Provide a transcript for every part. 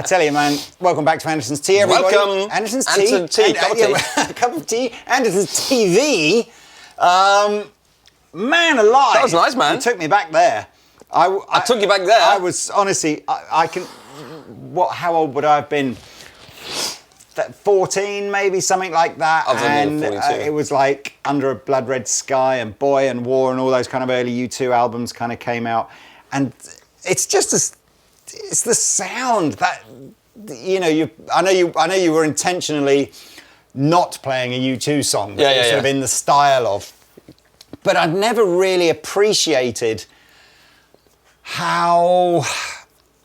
tell you, man, welcome back to Andertons Tea, everybody. Welcome. Andertons Tea. Andertons Tea, cup of tea. Cup of tea. Andertons TV. Man alive. That was nice, man. You took me back there. I took you back there? I was, honestly, I can, how old would I have been? 14, maybe, something like that. I was and only 42. It was like Under a Blood Red Sky and Boy and War and all those kind of early U2 albums kind of came out. And it's just it's the sound that, you know, I know you were intentionally not playing a U2 song, but sort of in the style of. But I've never really appreciated how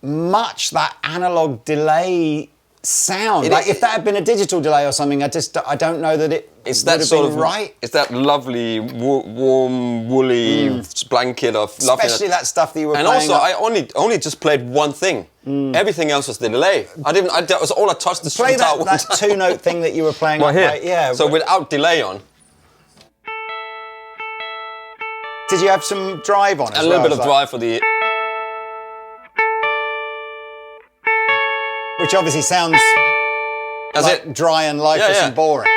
much that analog delay sound. Like if that had been a digital delay or something, I don't know that it's that sort of right. It's that lovely warm woolly blanket of especially that stuff that you were and playing. And also, I only just played one thing. Everything else was the delay. That was all I touched. The play that two-note thing that you were playing. Well, here. Right? Yeah. So without delay on. Did you have some drive on? A little bit of drive for the. Which obviously sounds like dry and lifeless and boring.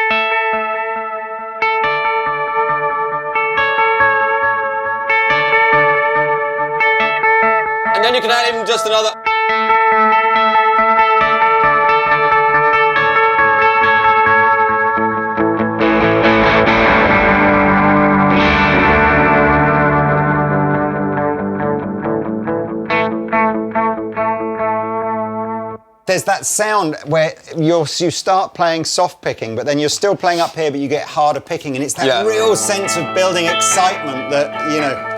And then you can add in just another. There's that sound where you start playing soft picking, but then you're still playing up here, but you get harder picking, and it's that real sense of building excitement that, you know.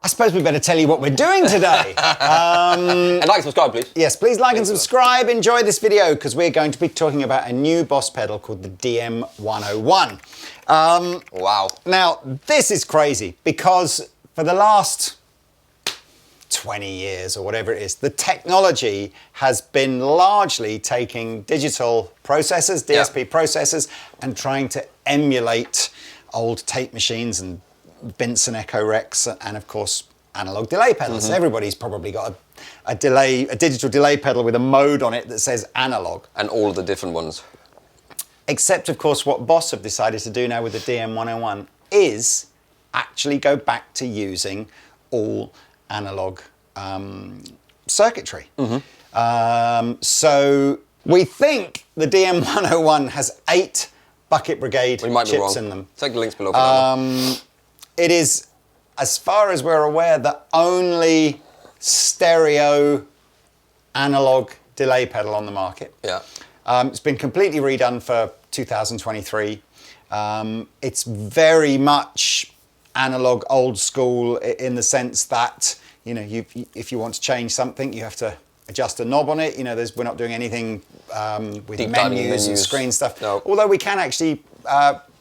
I suppose we better tell you what we're doing today. And like and subscribe, please. Yes, please like and subscribe. Enjoy this video because we're going to be talking about a new Boss pedal called the DM-101. Wow. Now, this is crazy because for the last 20 years or whatever it is, the technology has been largely taking digital processors, DSP processors, and trying to emulate old tape machines and Benson Echo Rex and of course analog delay pedals. Everybody's probably got a digital delay pedal with a mode on it that says analog. And all of the different ones. Except of course what Boss have decided to do now with the DM-101 is actually go back to using all analog circuitry. So we think the DM-101 has 8 Bucket Brigade chips in them. Take the links below for that. It is, as far as we're aware, the only stereo analog delay pedal on the market. Yeah. It's been completely redone for 2023. It's very much analog, old school in the sense that, you know, if you want to change something, you have to adjust a knob on it. You know, we're not doing anything with menus and screen stuff. No. Although we can actually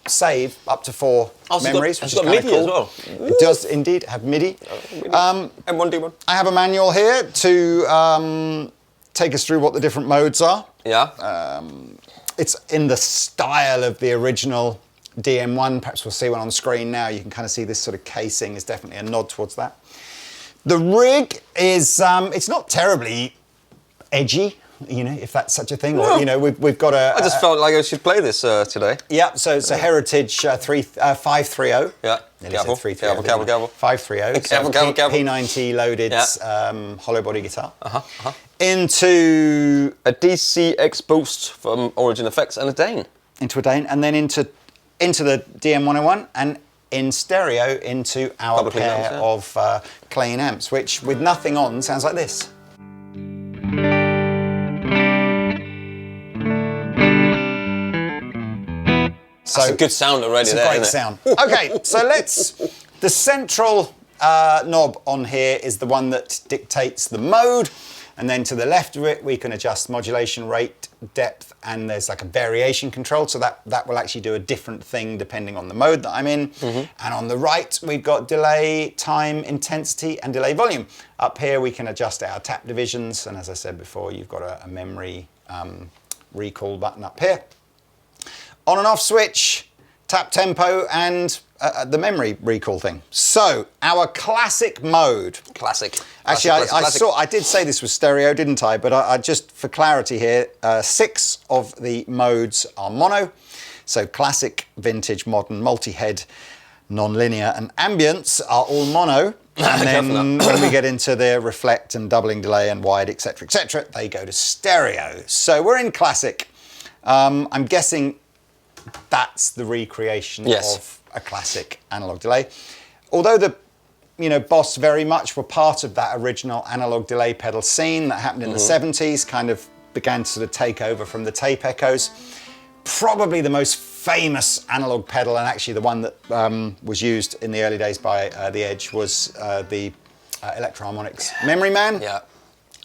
save up to 4 memories, which is kind of cool. As well. It does indeed have MIDI. M1D1. I have a manual here to take us through what the different modes are. Yeah. It's in the style of the original DM1. Perhaps we'll see one on screen now. You can kind of see this sort of casing is definitely a nod towards that. The rig is, it's not terribly edgy, you know, if that's such a thing. Or, you know, we've got a... I just felt like I should play this today. Yeah, so it's a Heritage 530. Yeah. Careful, 530. 530. Careful. P90 loaded hollow body guitar. Into a DC X Boost from Origin Effects and a Dane. Into a Dane, and then into the DM-101, and in stereo into our pair of clean amps, which with nothing on sounds like this. That's a good sound already there, It's a great sound. Okay, so the central knob on here is the one that dictates the mode. And then to the left of it, we can adjust modulation rate, depth, and there's like a variation control. So that will actually do a different thing depending on the mode that I'm in. And on the right, we've got delay, time, intensity, and delay volume. Up here, we can adjust our tap divisions. And as I said before, you've got a memory recall button up here. On and off switch, tap tempo, and the memory recall thing. So our classic mode. Classic. Actually, I did say this was stereo, didn't I? But I just, for clarity here, 6 of the modes are mono. So classic, vintage, modern, multi-head, non-linear, and ambience are all mono. And then when we get into the reflect and doubling delay and wide, etc., they go to stereo. So we're in classic. I'm guessing that's the recreation of a classic analog delay. Although the Boss very much were part of that original analog delay pedal scene that happened in the 70s, kind of began to sort of take over from the tape echoes. Probably the most famous analog pedal, and actually the one that was used in the early days by the Edge, was the Electro-Harmonix Memory Man. Yeah.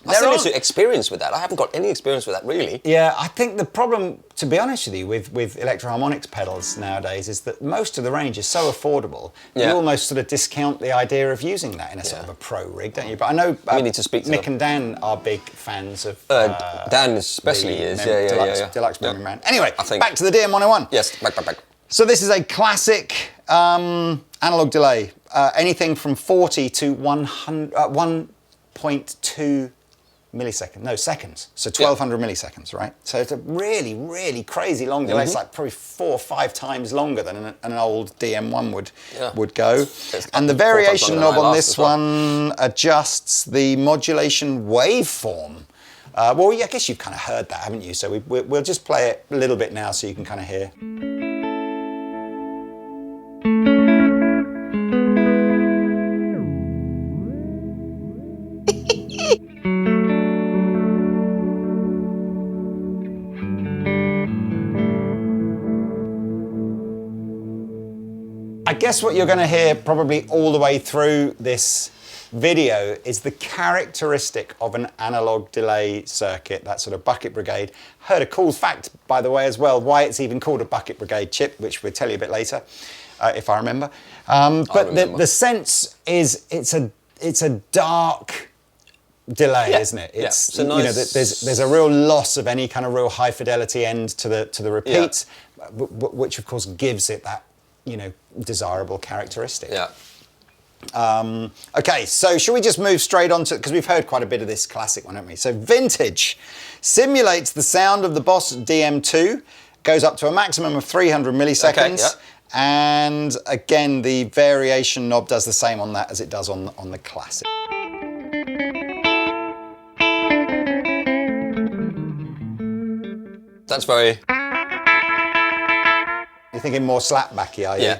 I still need to experience with that. I haven't got any experience with that, really. Yeah, I think the problem, to be honest with you, with Electro-Harmonix pedals nowadays is that most of the range is so affordable, you almost sort of discount the idea of using that in a sort of a pro rig, don't you? But I know we need to speak to Mick and Dan are big fans of Dan especially is, Deluxe Memory Man. Anyway, I think. Back to the DM-101. Yes, back. So this is a classic analog delay, anything from 40 to 1.2 milliseconds, no, seconds. So 1200 milliseconds, right? So it's a really, really crazy long delay. It's like probably 4 or 5 times longer than an old DM1 would go. And the variation knob on this one adjusts the modulation waveform. Well, I guess you've kind of heard that, haven't you? So we'll just play it a little bit now so you can kind of hear. I guess what you're going to hear probably all the way through this video is the characteristic of an analog delay circuit, that sort of bucket brigade. Heard a cool fact, by the way, as well, why it's even called a bucket brigade chip, which we'll tell you a bit later, if I remember. But the sense is it's a dark delay, isn't it? It's a nice... there's a real loss of any kind of real high fidelity end to the repeat, which of course gives it that desirable characteristic. Yeah. Okay, so should we just move straight on to, because we've heard quite a bit of this classic one, haven't we? So vintage simulates the sound of the Boss DM2, goes up to a maximum of 300 milliseconds. Okay, and again, the variation knob does the same on that as it does on the classic. That's very... You're thinking more slapbacky, are you? Yeah.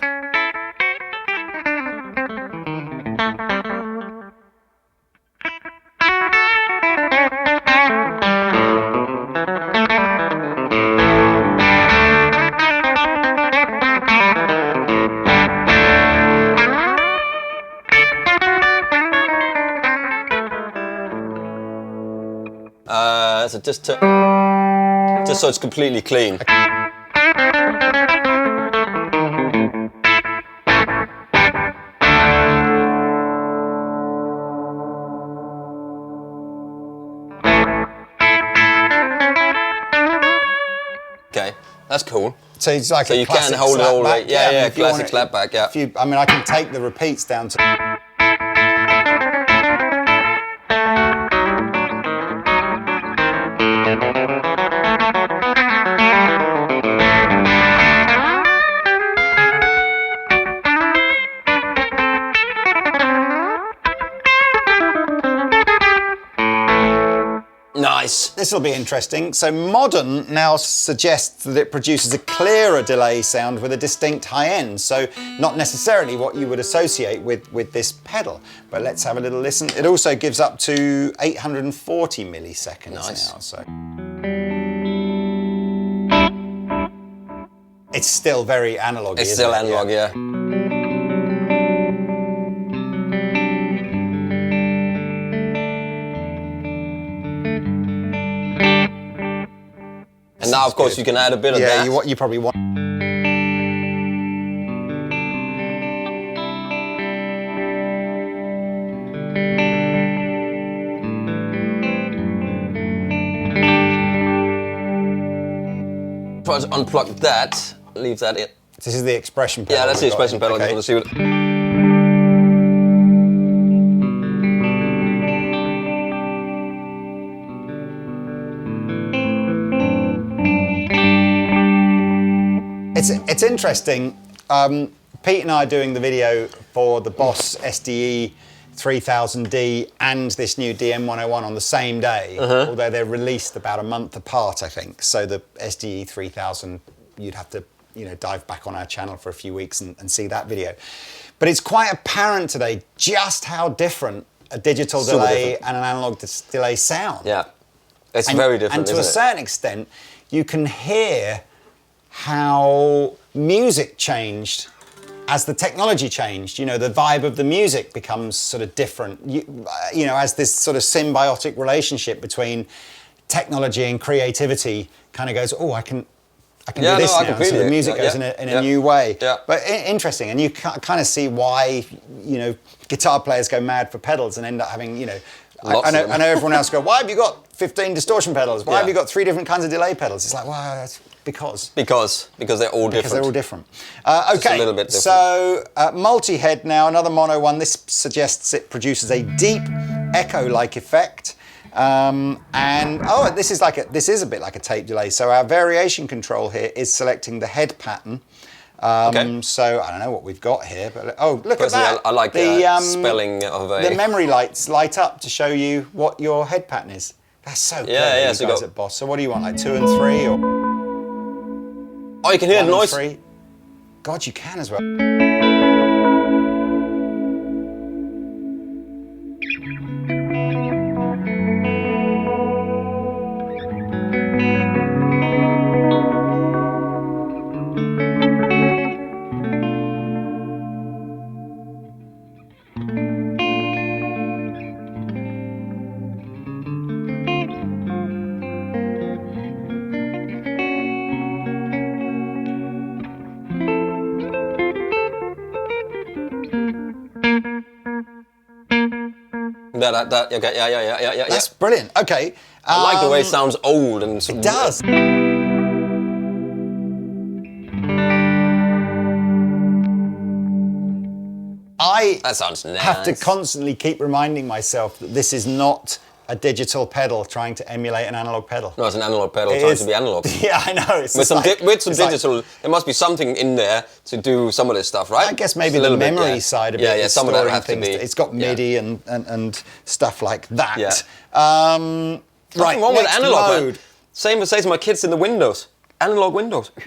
So just so it's completely clean. Okay, that's cool. So it's like you can hold it all the way. Yeah, classic slapback. Yeah. I mean, I can take the repeats down to. Nice. This will be interesting. So modern now suggests that it produces a clearer delay sound with a distinct high end. So not necessarily what you would associate with this pedal. But let's have a little listen. It also gives up to 840 milliseconds now. So it's still very analog. It's still analog, yeah. And now, of course, you can add a bit of that. Yeah, you probably want. Try to unplug that, leave that in. This is the expression pedal. Yeah, that's the expression pedal. Okay. I just want to see what... It's interesting. Pete and I are doing the video for the Boss SDE 3000D and this new DM-101 on the same day, although they're released about a month apart, I think. So the SDE 3000, you'd have to, dive back on our channel for a few weeks and see that video. But it's quite apparent today just how different a digital delay and an analog delay sound. Yeah, it's very different, And to a certain extent, you can hear how music changed as the technology changed. The vibe of the music becomes sort of different. As this sort of symbiotic relationship between technology and creativity kind of goes, oh, I can do this now. So the music goes in a new way. Yeah. But interesting, and you kind of see why, guitar players go mad for pedals and end up having, I know everyone else go, why have you got 15 distortion pedals? Why have you got 3 different kinds of delay pedals? It's like, well, that's because they're all different. Because they're all different. Okay, just a little bit different. So multi-head now, another mono one. This suggests it produces a deep echo-like effect. This is a bit like a tape delay. So our variation control here is selecting the head pattern. So I don't know what we've got here, but look at that. I like the spelling of a... The memory lights light up to show you what your head pattern is. That's so clever, you guys at Boss. So what do you want, like 2 and 3 or... Oh, you can hear the noise. 3? God, you can as well. Yeah. That's brilliant. Okay. I like the way it sounds old and sort of... It does. That sounds nice. Have to constantly keep reminding myself that this is not a digital pedal trying to emulate an analog pedal. No, it's an analog pedal trying to be analog. Yeah, I know. With some digital, there must be something in there to do some of this stuff, right? I guess maybe the memory side of it is some of that storing has things. to be. It's got MIDI and stuff like that. Yeah. Right, wrong with next analog, mode. man. Same as say to my kids in the Windows. Analog Windows. Do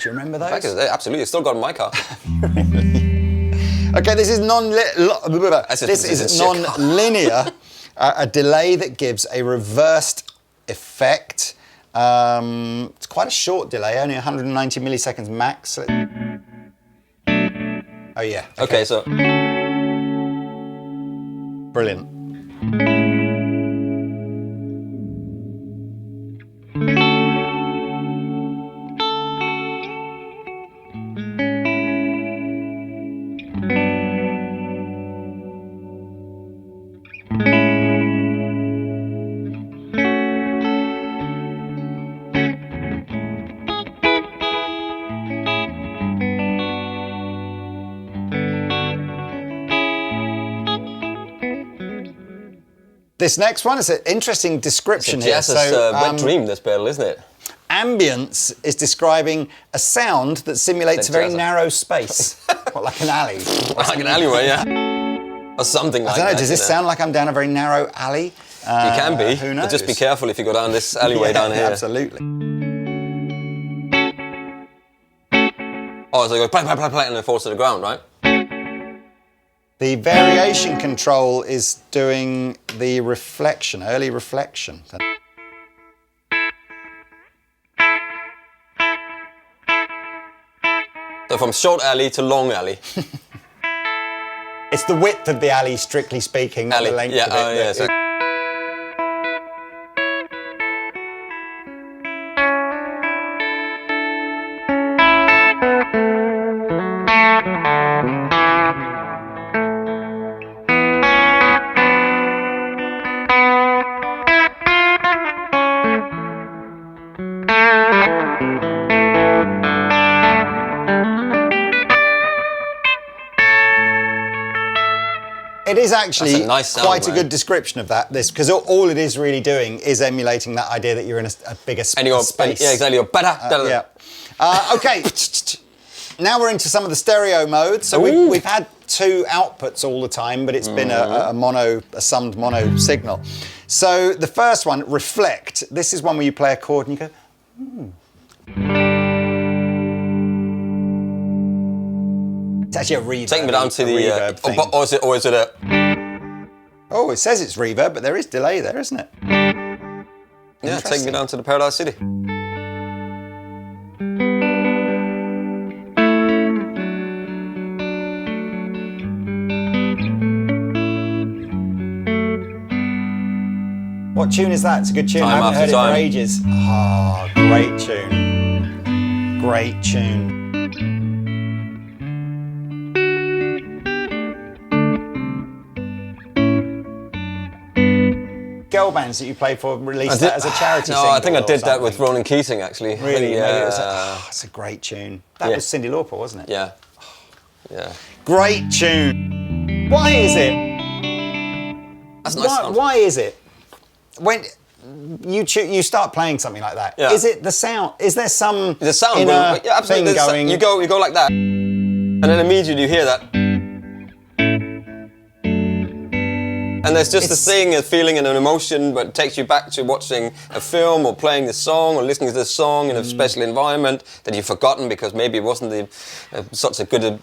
you remember those? Back in the day, absolutely. It's still got in my car. Okay, this is non-linear. A delay that gives a reversed effect. It's quite a short delay, only 190 milliseconds max. Oh yeah. Okay, so... Brilliant. This next one is an interesting description here. It's a wet dream, this pedal, isn't it? Ambience is describing a sound that simulates a very narrow space. What, like an alley? Like an alleyway, yeah. Or something like that. I don't know, does this sound like I'm down a very narrow alley? You can be, who knows? but just be careful if you go down this alleyway down here. Absolutely. Oh, so you go play, and it falls to the ground, right? The variation control is doing the reflection, early reflection. So from short alley to long alley. It's the width of the alley, strictly speaking, not the length of it. It is actually That's a nice sound, quite a man. good description of that. This because all it is really doing is emulating that idea that you're in a bigger And you're, space. yeah, exactly. You're better. Okay. Now we're into some of the stereo modes. So we've had two outputs all the time, but it's been a summed mono signal. So the first one, reflect. This is one where you play a chord and you go, It's actually a reverb. Take me down to the reverb thing. or is it a? Oh, it says it's reverb, but there is delay there, isn't it? Yeah, take me down to the Paradise City. What tune is that? It's a good tune. Time I haven't heard After it for Time. ages. Oh, great tune. Great tune. Girl bands that you play for released that as a charity No, single I think I or did that with something. Ronan Keating actually. Really? Yeah. Maybe it was it's a great tune. That Yeah. was Cyndi Lauper, wasn't it? Yeah. Yeah. Great tune. Why is it? That's a nice sound. Why is it when you start playing something like that? Yeah. Is it the sound? Is there some The sound, inner yeah, absolutely. thing going? You go like that, and then immediately you hear that, and there's just It's- a thing, a feeling, and an emotion, but it takes you back to watching a film or playing the song or listening to the song in a special environment that you've forgotten because maybe it wasn't such a good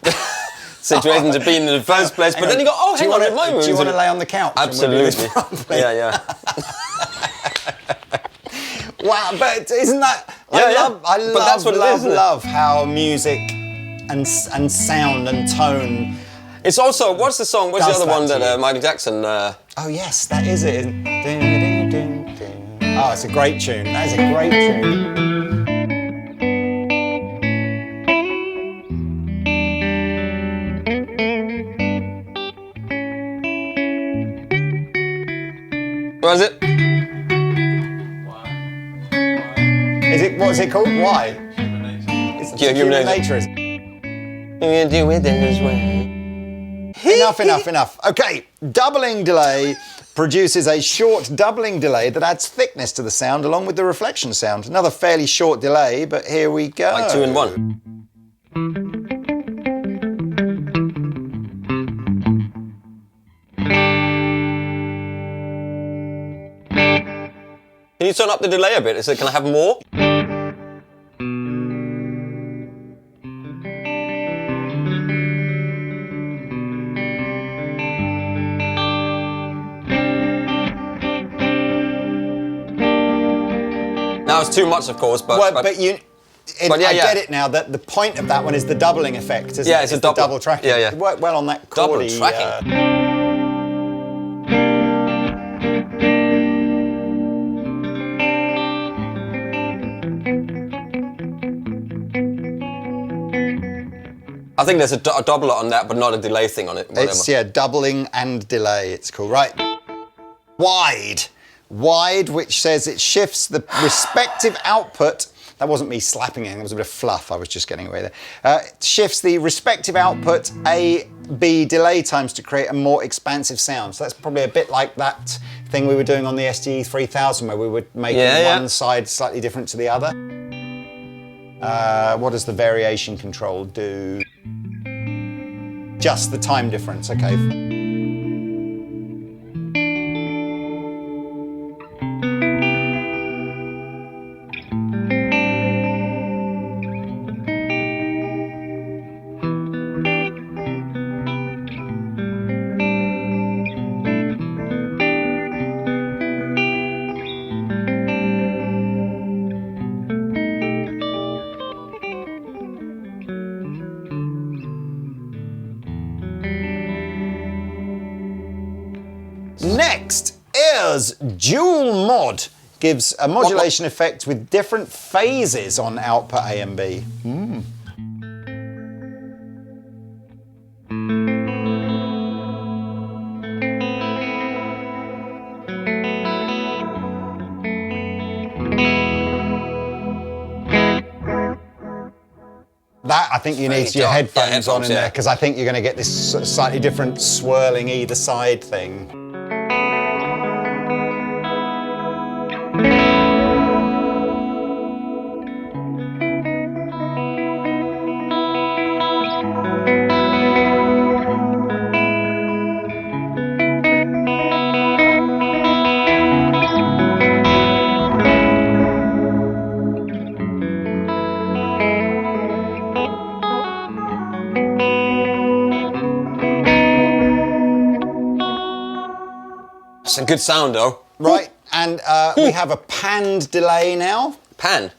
situation to be in the first place. But then you go, oh, hang on, remind me. Do you want to lay on the couch? and we'll do this Absolutely. properly? Yeah. Wow, but isn't that? Yeah. But that's what it is, isn't it? love how music and sound and tone. It's also, what's the song? What's Does the other that one to that you. Michael Jackson? Oh yes, that is it. Isn't it? Dun, dun, dun, dun. Oh, it's a great tune. That is a great tune. What is it? Is it? What's it called? Why? It's Human nature. Nature. You do it this way. Enough. Okay, doubling delay produces a short doubling delay that adds thickness to the sound along with the reflection sound. Another fairly short delay, but here we go. Like 2 in 1. Can you turn up the delay a bit? Can I have more? Now it's too much, of course, but Well, but I yeah. get it now that the point of that one is the doubling effect, isn't Yeah, it? it's a the double. double tracking. Yeah. It worked well on that Double chordy, tracking. I think there's a doubler on that, but not a delay thing on it. Whatever. It's doubling and delay. It's called right. Wide, which says it shifts the respective output. That wasn't me slapping it. It was a bit of fluff. I was just getting away there. It shifts the respective output A, B delay times to create a more expansive sound. So that's probably a bit like that thing we were doing on the SDE 3000 where we were making one side slightly different to the other. What does the variation control do? Just the time difference, okay. Next is dual mod. Gives a modulation effect with different phases on output A and B. That I think you Very need your dark. headphones on in yeah. there because I think you're going to get this slightly different swirling either side thing. It's a good sound though. Right, and we have a panned delay now. Pan.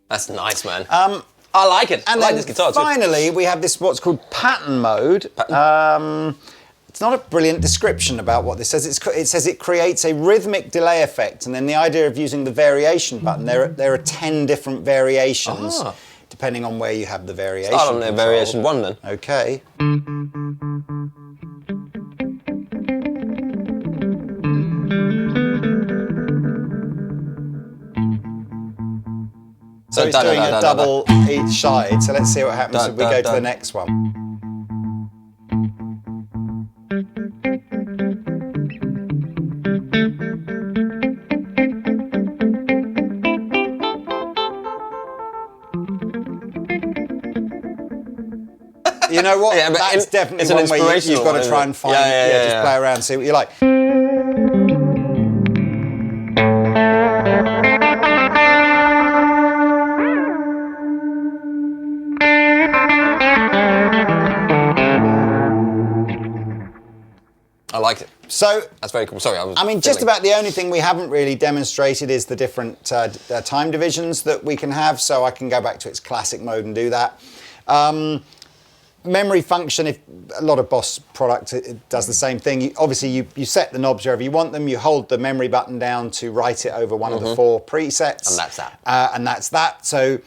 That's nice, man. I like it. I And like then this guitar too. finally, we have this what's called pattern mode. It's not a brilliant description about what this says. It says it creates a rhythmic delay effect, and then the idea of using the variation button. There are 10 different variations, depending on where you have the variation. Start on the control. variation 1 then. Okay. So it's doing a double each side. So let's see what happens if we go to the next one. You know what? Yeah, but That's definitely it's an one where you've inspirational got to one, try isn't and it? find, just play around, see what you like. I liked it. So, That's very cool. Sorry, I mean, just about the only thing we haven't really demonstrated is the different time divisions that we can have. So I can go back to its classic mode and do that. Memory function, if a lot of Boss product it does the same thing. Obviously, you set the knobs wherever you want them. You hold the memory button down to write it over one of the 4 presets. And that's that. And that's that. So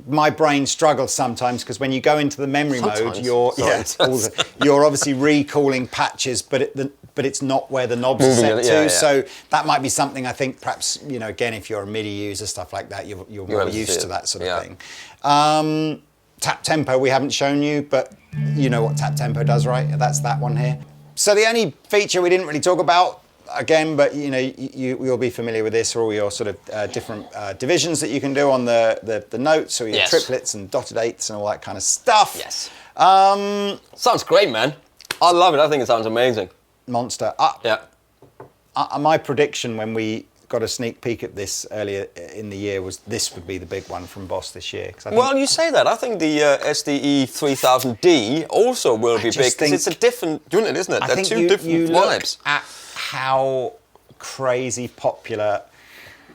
my brain struggles sometimes because when you go into the memory mode, you're obviously recalling patches, but it's not where the knobs are set to. So that might be something I think perhaps, again, if you're a MIDI user, stuff like that, you're more used to that sort of thing. Tap tempo we haven't shown you, but you know what tap tempo does, right? That's that one here. So the only feature we didn't really talk about, again, but you'll be familiar with this, or all your sort of different divisions that you can do on the notes, or your triplets and dotted eighths and all that kind of stuff. Yes. Sounds great, man. I love it. I think it sounds amazing. Monster. My prediction when we got a sneak peek at this earlier in the year was this would be the big one from Boss this year. Well, you say that. I think the SDE 3000D also will be big because it's a different unit, isn't it? They're two different vibes. Look at how crazy popular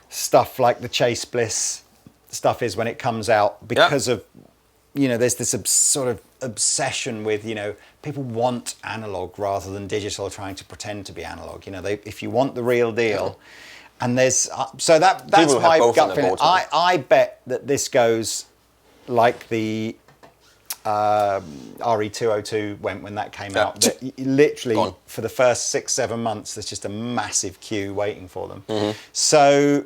stuff like the Chase Bliss stuff is when it comes out because of, there's this sort of obsession with, people want analog rather than digital, trying to pretend to be analog. If you want the real deal, and there's so that's my gut feeling. I bet that this goes like the RE202 went when that came out. That literally for the first 6-7 months, there's just a massive queue waiting for them. So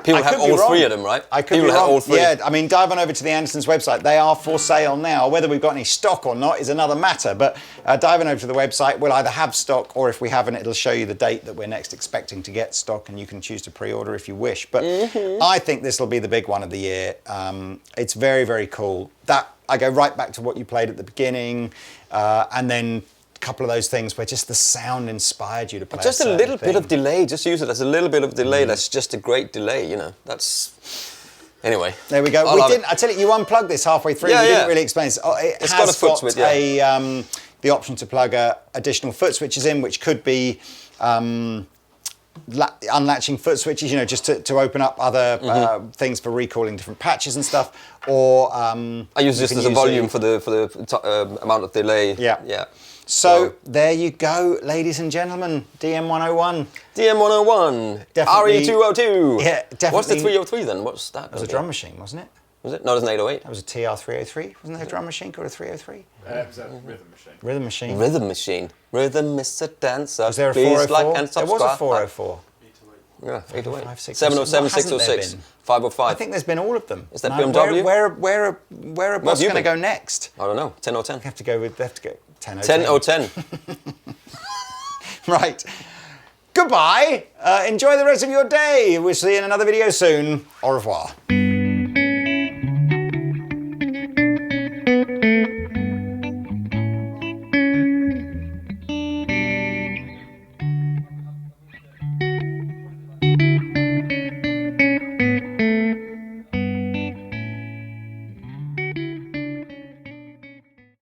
people have all 3 of them, right? I could be wrong. Have all 3. Yeah, I mean, dive on over to the Andertons website. They are for sale now. Whether we've got any stock or not is another matter. But dive on over to the website. We'll either have stock, or if we haven't, it'll show you the date that we're next expecting to get stock, and you can choose to pre-order if you wish. But I think this will be the big one of the year. It's very, very cool. That I go right back to what you played at the beginning, and then couple of those things where just the sound inspired you to play just a little bit of delay. Just use it as a little bit of delay. That's just a great delay, that's anyway. There we go. I tell you, you unplugged this halfway through. We didn't really explain this. It's got a foot switch, the option to plug additional foot switches in, which could be unlatching foot switches, just to open up other things for recalling different patches and stuff. Or I use this as a volume for the amount of delay. Yeah. So there you go, ladies and gentlemen. DM-101. DM-101. Definitely, RE202. Yeah, definitely. What's the 303 then? What's that? It was a drum machine, wasn't it? Was it? No, it was an 808. That was a TR-303. Wasn't there a drum machine called a 303? It was a rhythm machine. Rhythm machine. Rhythm machine. Rhythm is a dancer. Was there a Please 404? like and There was a subscribe. 404. Yeah, 808. 506. 707, What hasn't there 606, been? 505. I think there's been all of them. Is that No, BMW? Where are boss you going to been? go next? I don't know. 1010. They have to go 10 1010. Right. Goodbye. Enjoy the rest of your day. We'll see you in another video soon. Au revoir.